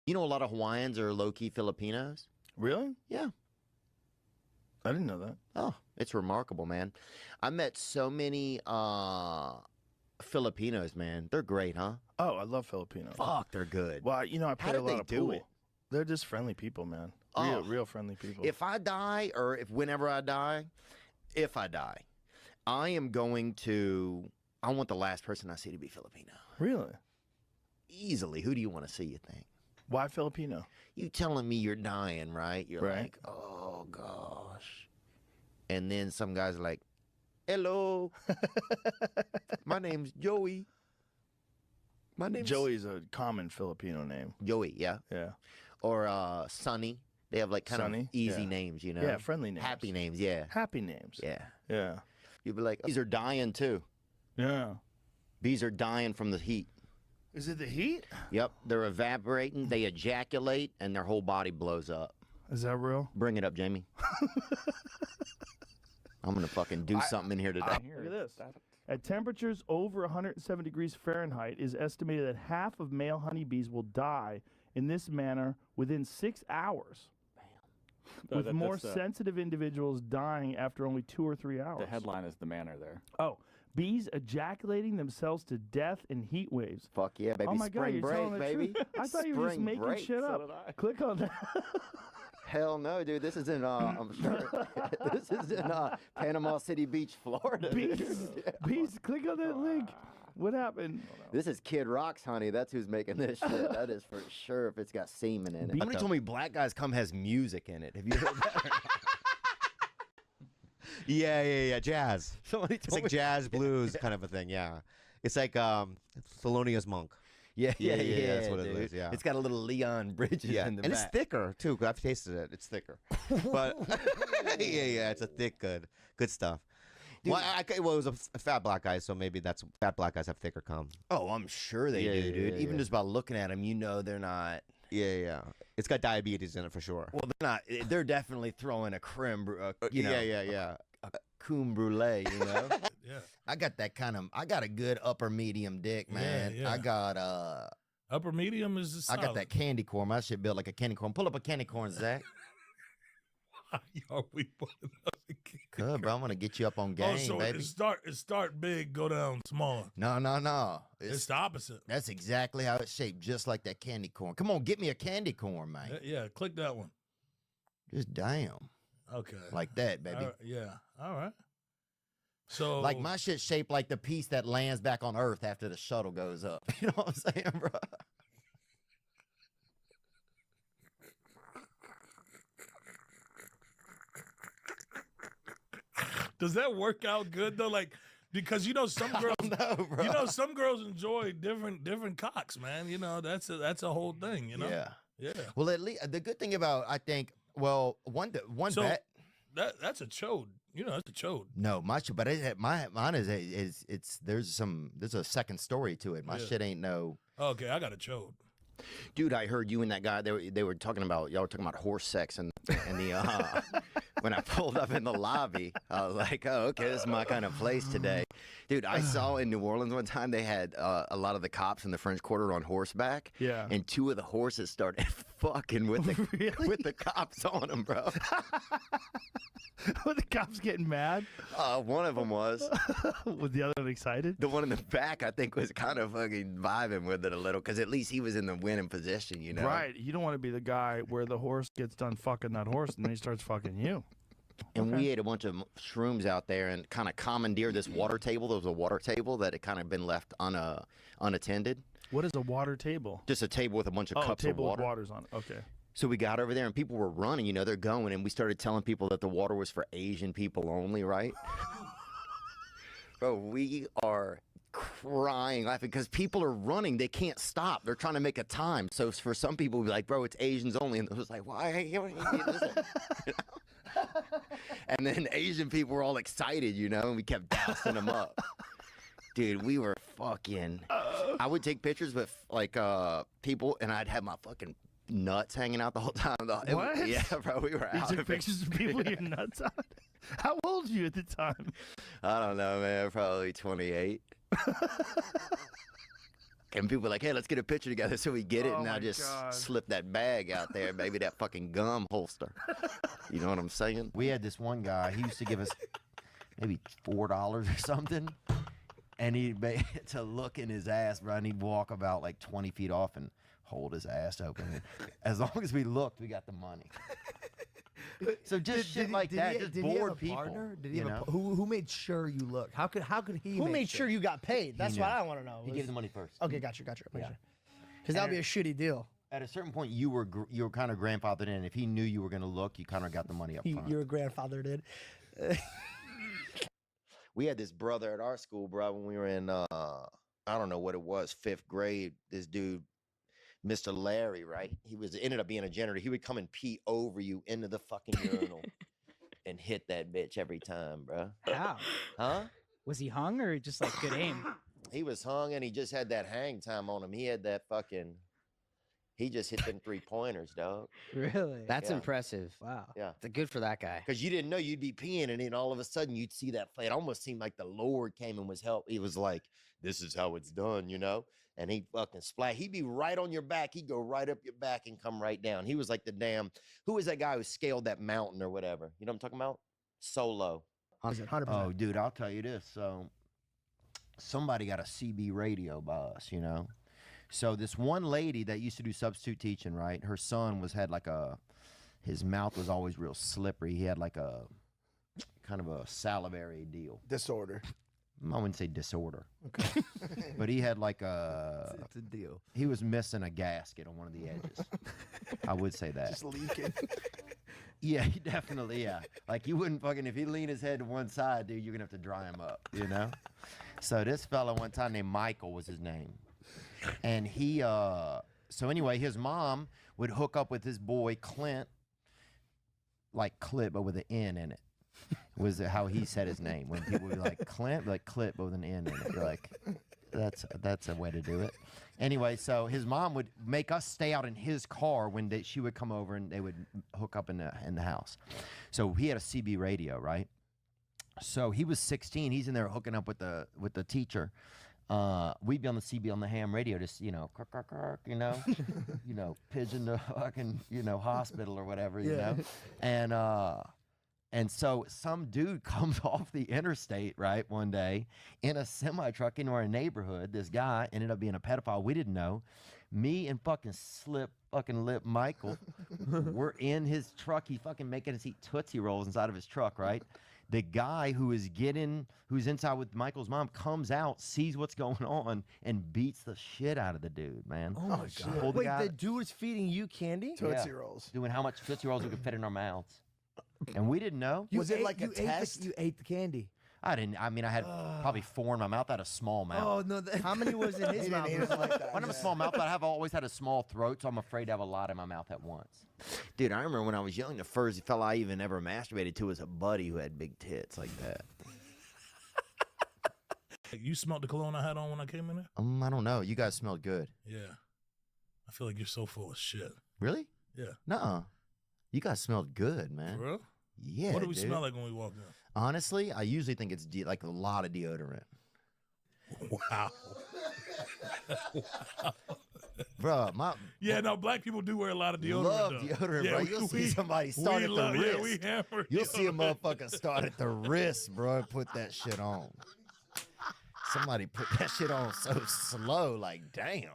You know, a lot of Hawaiians are low-key Filipinos. Really? Yeah. I didn't know that. Oh, it's remarkable, man. I met so many Filipinos, man. They're great, huh? Oh, I love Filipinos. Fuck, they're good. Well, you know, I play a lot of pool. It? They're just friendly people, man. Real friendly people. If I die, or whenever I die, I am going to. I want the last person I see to be Filipino. Really? Easily. Who do you want to see? You think? Why Filipino? You telling me you're dying, right? You're right. like, oh gosh, and then some guys are like, hello, my name's Joey. My name's Joey's a common Filipino name. Joey, yeah. Yeah. Or Sonny. They have like kind of easy names, you know? Yeah, friendly names. Happy names, yeah. Happy names. Yeah. Yeah. You'd be like, bees are dying too. Yeah. Bees are dying from the heat. Is it the heat? Yep. They're evaporating, they ejaculate, and their whole body blows up. Is that real? Bring it up, Jamie. I'm going to fucking do something in here today. Look at this. At temperatures over 107 degrees Fahrenheit, it is estimated that half of male honeybees will die in this manner within 6 hours. With more sensitive individuals dying after only 2 or 3 hours. The headline is the manner there. Oh, bees ejaculating themselves to death in heat waves. Fuck yeah, baby. Oh my God, Spring you're break, telling the baby. truth. I thought you were just Spring making break. shit So did up. I. Click on that. Hell no, dude. This is in, I'm sure, this is in Panama City Beach, Florida. Bees, bees, click on that link. What happened? This is Kid Rock's, honey. That's who's making this shit. That is for sure if it's got semen in it. Somebody told me Black Guys Come has music in it. Have you heard that? Yeah. Jazz. Somebody It's like jazz blues kind of a thing. Yeah. It's like Thelonious Monk. Yeah. That's what it dude. is. Yeah. It's got a little Leon Bridges in the and back. it's thicker too. 'Cause I've tasted it. It's thicker. But yeah. It's a thick, good stuff. Dude, Well, it was a fat black guy, so maybe that's fat black guys have thicker cum. Oh, I'm sure they do, dude. Yeah, Even yeah. just by looking at them, you know they're not. Yeah. It's got diabetes in it for sure. Well, they're not. They're definitely throwing a creme, you know. Yeah. A creme brulee, you know. Yeah. I got that kind of. I got a good upper medium dick, man. Yeah. I got Upper medium is solid. I got that candy corn. My shit built like a candy corn. Pull up a candy corn, Zach. Why are we putting up again? Good, bro. I'm gonna get you up on game, so baby. it start big, go down small. No. It's the opposite. That's exactly how it's shaped, just like that candy corn. Come on, get me a candy corn, man. Yeah, click that one. Just damn. Okay. Like that, baby. Yeah. All right. So Like my shit shaped like the piece that lands back on Earth after the shuttle goes up. You know what I'm saying, bro? does that work out good though? Like because you know some girls bro. you know some girls enjoy different cocks, man. You know, that's a whole thing, you know? Yeah. Well, at least the good thing about I think one So bet. that's a chode. You know, that's a chode. No, my shit, but mine is there's a second story to it. My shit ain't no. Okay, I got a chode. Dude, I heard you and that guy. They were talking about y'all were talking about horse sex and the when I pulled up in the lobby, I was like, oh, okay, this is my kind of place today. Dude, I saw in New Orleans one time they had a lot of the cops in the French Quarter on horseback. Yeah. And 2 of the horses started fucking with with the cops on them, bro. Were the cops getting mad? One of them was. Was the other one excited? The one in the back, I think, was kind of fucking vibing with it a little, because at least he was in the winning position, you know? Right. You don't want to be the guy where the horse gets done fucking that horse and then he starts fucking you. And we ate a bunch of shrooms out there and kind of commandeered this water table. There was a water table that had kind of been left unattended. What is a water table? Just a table with a bunch of cups table of water. with waters on it. Okay. So we got over there and people were running, you know, they're going, and we started telling people that the water was for Asian people only, right? Bro, we are crying, laughing, because people are running. They can't stop. They're trying to make a time. So for some people, we'd be like, bro, it's Asians only. And it was like, why? And then Asian people were all excited, you know, and we kept dousing them up. Dude, we were fucking... I would take pictures with, like, people, and I'd have my fucking nuts hanging out the whole time. What? Yeah, bro, we were out. You took pictures of people with your nuts on? How old were you at the time? I don't know, man. Probably 28. And people were like, hey, let's get a picture together. So we get it, Oh and I my just God. slip that bag out there, maybe that fucking gum holster. You know what I'm saying? We had this one guy. He used to give us maybe $4 or something, and he'd be, to look in his ass, bro. And he'd walk about like 20 feet off and hold his ass open. And as long as we looked, we got the money. So just shit like that, just bored people. Partner? Did he you have know? who made sure you looked? How could he? Who made sure you got paid? That's knew. what I want to know. He gave the money first. Okay, got you. Yeah. Because that would be a shitty deal. At a certain point, you were kind of grandfathered in. If he knew you were going to look, you kind of got the money up front. Your grandfather did. We had this brother at our school, bro, when we were in, I don't know what it was, 5th grade. This dude, Mr. Larry, right? Ended up being a janitor. He would come and pee over you into the fucking urinal and hit that bitch every time, bro. How? Huh? Was he hung or just like good aim? He was hung and he just had that hang time on him. He had that fucking, he just hit them 3-pointers, dog. Really? That's Yeah. impressive. Wow. Yeah. It's good for that guy. Because you didn't know you'd be peeing, and then all of a sudden you'd see that. It almost seemed like the Lord came and was help. He was like, "This is how it's done," you know. And he fucking splat. He'd be right on your back. He'd go right up your back and come right down. He was like the damn. Who was that guy who scaled that mountain or whatever? You know what I'm talking about? Solo. 100%. Oh, dude, I'll tell you this. So somebody got a CB radio by us, you know. So this one lady that used to do substitute teaching, right? Her son had like his mouth was always real slippery. He had like a kind of a salivary deal. Disorder. I wouldn't say disorder. Okay. But he had like It's a deal. he was missing a gasket on one of the edges. I would say that. Just leaking. Yeah, he definitely, yeah. Like you wouldn't fucking, if he leaned his head to one side, dude, you're gonna have to dry him up, you know? So this fella one time named Michael was his name. And he, so anyway, his mom would hook up with his boy Clint, like Clip, but with an N in it. Was how he said his name. When people would be like Clint, like Clip, but with an N in it. You're like, that's a way to do it. Anyway, so his mom would make us stay out in his car when she would come over and they would hook up in the house. So he had a CB radio, right? So he was 16. He's in there hooking up with the teacher. We'd be on the CB on the ham radio, just kirk, kirk, kirk, pigeon to fucking hospital or whatever, you know, and so some dude comes off the interstate right one day in a semi truck into our neighborhood. This guy ended up being a pedophile. We didn't know. Me and fucking lip Michael were in his truck. He fucking making us eat Tootsie Rolls inside of his truck, right? The guy who's inside with Michael's mom comes out, sees what's going on, and beats the shit out of the dude, man. Oh my God. Wait, the dude is feeding you candy? Tootsie Rolls. Doing how much Tootsie Rolls we could fit in our mouths. And we didn't know. Was it like a test? You ate the candy. I didn't. I mean, I had probably 4 in my mouth. I had a small mouth. Oh no! How many was in his He didn't mouth? eat it like that. I have a small mouth, but I have always had a small throat, so I'm afraid to have a lot in my mouth at once. Dude, I remember when I was young, the first fella I even ever masturbated to was a buddy who had big tits like that. You smelled the cologne I had on when I came in there? I don't know. You guys smelled good. Yeah. I feel like you're so full of shit. Really? Yeah. Nuh-uh. You guys smelled good, man. For real? Yeah. What do we dude. smell like when we walk in? Honestly, I usually think it's like a lot of deodorant. Wow. Bro, Yeah, no, black people do wear a lot of deodorant. love though. deodorant, Yeah, bro. You'll see somebody start at the wrist. Yeah, we hammer You'll see a deodorant. motherfucker start at the wrist, bro, and put that shit on. Somebody put that shit on so slow, like, damn.